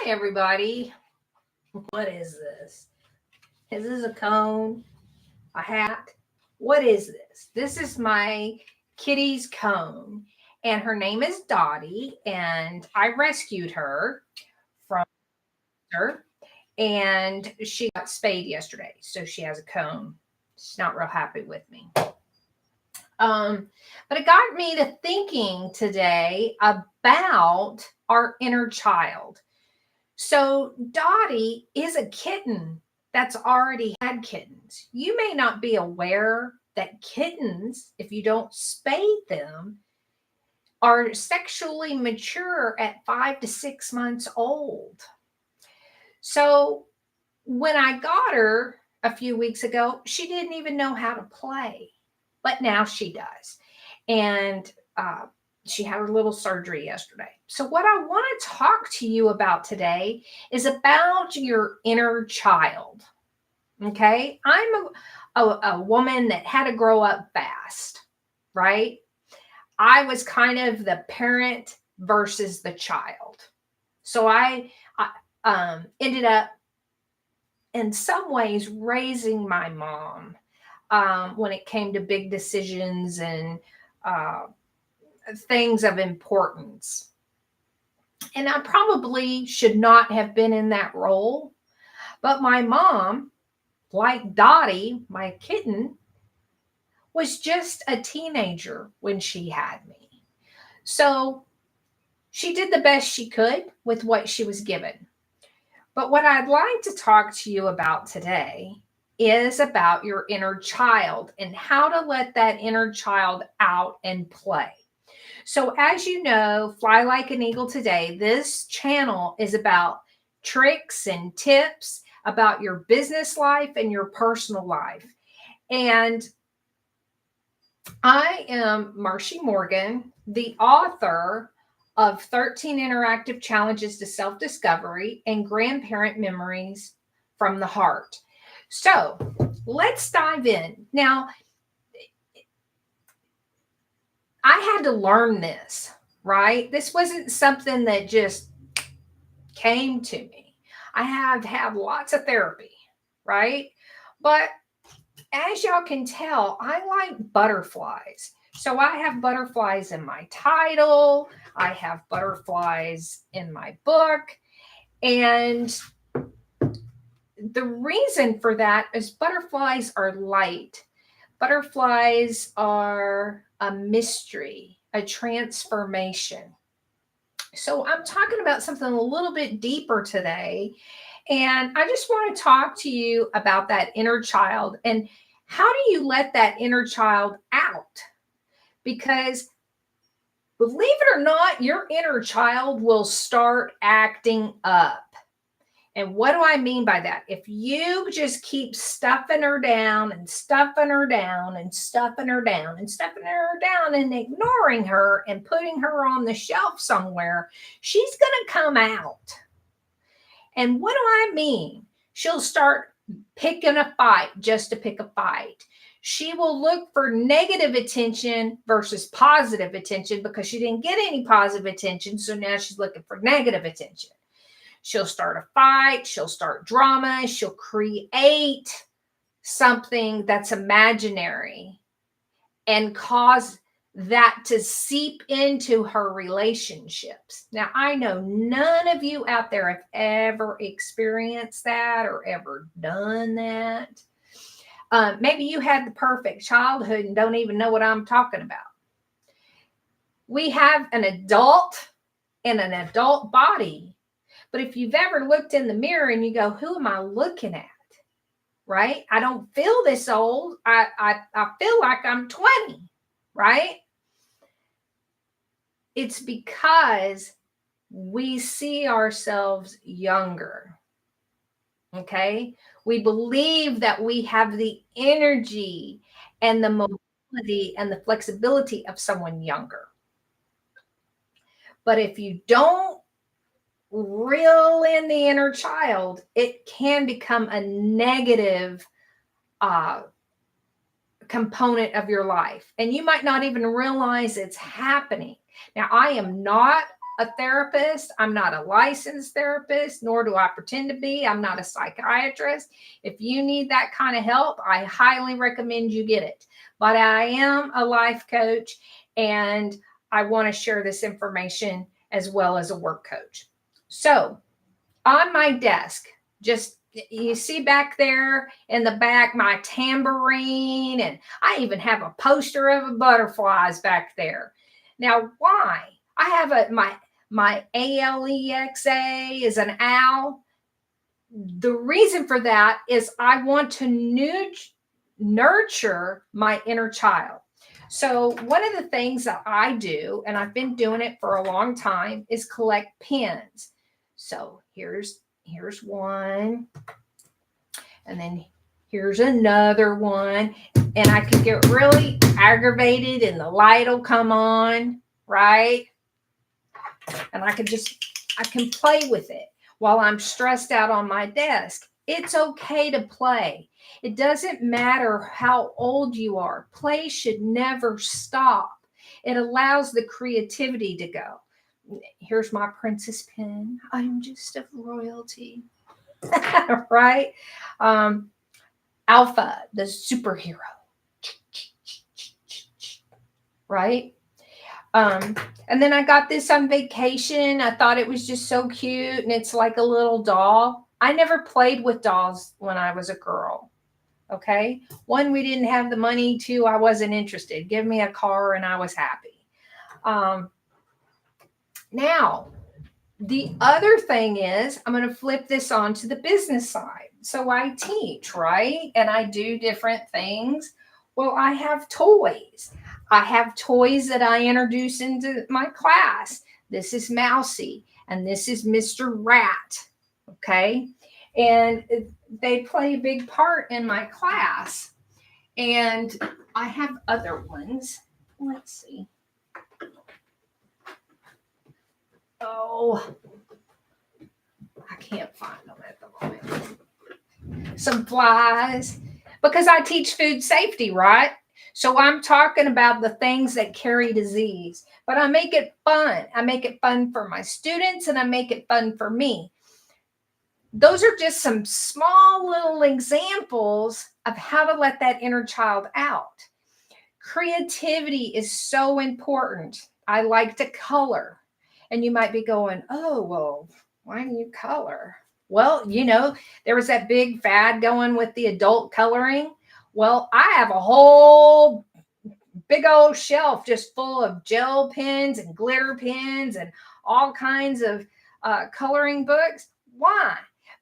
Everybody. What is this? Is this a cone? A hat? What is this? This is my kitty's cone. And her name is Dottie. And I rescued her from her. And she got spayed yesterday. So she has a cone. She's not real happy with me. Um, but it got me to thinking today about our inner child. So Dottie is a kitten that's already had kittens. You may not be aware that kittens, if you don't spay them, are sexually mature at 5 to 6 months old. So when I got her a few weeks ago, she didn't even know how to play, but now she does. And she had her little surgery yesterday. So, what I want to talk to you about today is about your inner child. Okay. I'm a woman that had to grow up fast, right? I was kind of the parent versus the child. So, I ended up in some ways raising my mom when it came to big decisions and things of importance. And I probably should not have been in that role. But my mom, like Dottie, my kitten, was just a teenager when she had me. So she did the best she could with what she was given. But what I'd like to talk to you about today is about your inner child and how to let that inner child out and play. So, as you know, Fly Like an Eagle today, this channel is about tricks and tips about your business life and your personal life. And I am Marshie Morgan, the author of 13 Interactive Challenges to Self-Discovery and Grandparent Memories from the Heart. So, let's dive in. Now, I had to learn this, right? This wasn't something that just came to me. I have had lots of therapy, right? But as y'all can tell, I like butterflies. So I have butterflies in my title, I have butterflies in my book. And the reason for that is butterflies are light. Butterflies are a mystery, a transformation. So I'm talking about something a little bit deeper today. And I just want to talk to you about that inner child and how do you let that inner child out? Because believe it or not, your inner child will start acting up. And what do I mean by that? If you just keep stuffing her down and stuffing her down and stuffing her down and stuffing her down and ignoring her and putting her on the shelf somewhere, she's going to come out. And what do I mean? She'll start picking a fight just to pick a fight. She will look for negative attention versus positive attention because she didn't get any positive attention. So now she's looking for negative attention. She'll start a fight. She'll start drama. She'll create something that's imaginary and cause that to seep into her relationships. Now, I know none of you out there have ever experienced that or ever done that. Maybe you had the perfect childhood and don't even know what I'm talking about. We have an adult and an adult body. But if you've ever looked in the mirror and you go, who am I looking at? Right? I don't feel this old. I feel like I'm 20, right? It's because we see ourselves younger. Okay? We believe that we have the energy and the mobility and the flexibility of someone younger. But if you don't reel in the inner child, it can become a negative component of your life. And you might not even realize it's happening. Now, I am not a therapist. I'm not a licensed therapist, nor do I pretend to be. I'm not a psychiatrist. If you need that kind of help, I highly recommend you get it. But I am a life coach, and I want to share this information as well as a work coach. So on my desk, just you see back there in the back, my tambourine, and I even have a poster of a butterflies back there. Now, why? I have my ALEXA is an owl. The reason for that is I want to nurture my inner child. So one of the things that I do, and I've been doing it for a long time, is collect pins. So here's one, and then here's another one, and I could get really aggravated and the light will come on, right? And I can play with it while I'm stressed out on my desk. It's okay to play. It doesn't matter how old you are. Play should never stop. It allows the creativity to go. Here's my princess pin. I'm just of royalty. Right? Alpha, the superhero. Right? And then I got this on vacation. I thought it was just so cute, and it's like a little doll. I never played with dolls when I was a girl. Okay. One, we didn't have the money. Two, I wasn't interested. Give me a car and I was happy. Now, the other thing is, I'm going to flip this on to the business side. So I teach, right? And I do different things. Well, I have toys. I have toys that I introduce into my class. This is Mousie, and this is Mr. Rat. Okay. And they play a big part in my class. And I have other ones. Let's see. Oh, I can't find them at the moment. Some flies, because I teach food safety, right? So I'm talking about the things that carry disease, but I make it fun. I make it fun for my students, and I make it fun for me. Those are just some small little examples of how to let that inner child out. Creativity is so important. I like to color. And you might be going, oh, well, why do you color? Well, there was that big fad going with the adult coloring. Well, I have a whole big old shelf just full of gel pens and glitter pens and all kinds of coloring books. Why?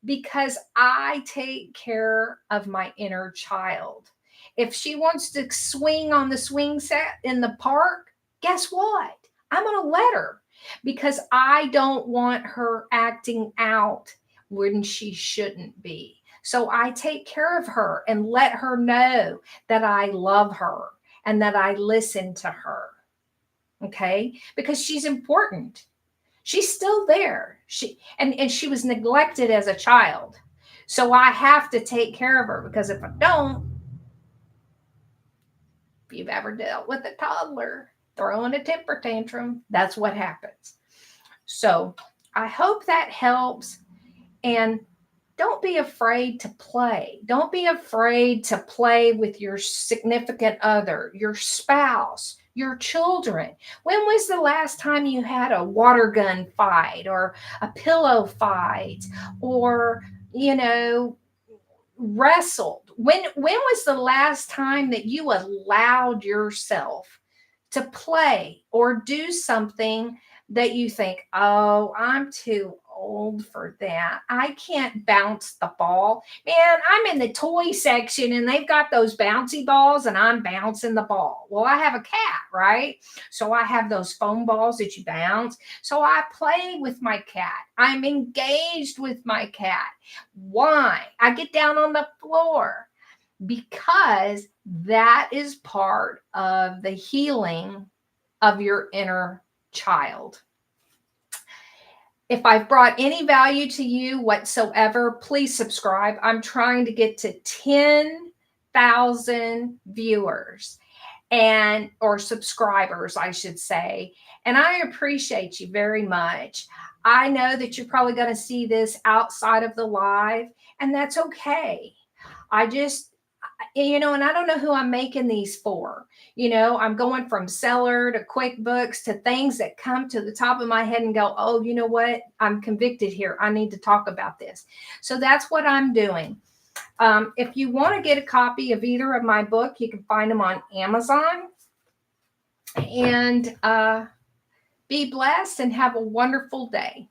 Because I take care of my inner child. If she wants to swing on the swing set in the park, guess what? I'm going to let her, because I don't want her acting out when she shouldn't be. So I take care of her and let her know that I love her and that I listen to her. Okay? Because she's important. She's still there. She was neglected as a child. So I have to take care of her, because if I don't, if you've ever dealt with a toddler throwing a temper tantrum, that's what happens. So I hope that helps. And don't be afraid to play. Don't be afraid to play with your significant other, your spouse, your children. When was the last time you had a water gun fight or a pillow fight, or, wrestled? When was the last time that you allowed yourself to play or do something that you think, oh, I'm too old for that. I can't bounce the ball. Man, I'm in the toy section and they've got those bouncy balls and I'm bouncing the ball. Well, I have a cat, right? So I have those foam balls that you bounce. So I play with my cat. I'm engaged with my cat. Why? I get down on the floor, because that is part of the healing of your inner child. If I've brought any value to you whatsoever, please subscribe. I'm trying to get to 10,000 viewers. and or subscribers, I should say. And I appreciate you very much. I know that you're probably going to see this outside of the live, and that's okay. I just, and I don't know who I'm making these for. I'm going from seller to QuickBooks to things that come to the top of my head and go, oh, you know what? I'm convicted here. I need to talk about this. So that's what I'm doing. If you want to get a copy of either of my book, you can find them on Amazon. And be blessed and have a wonderful day.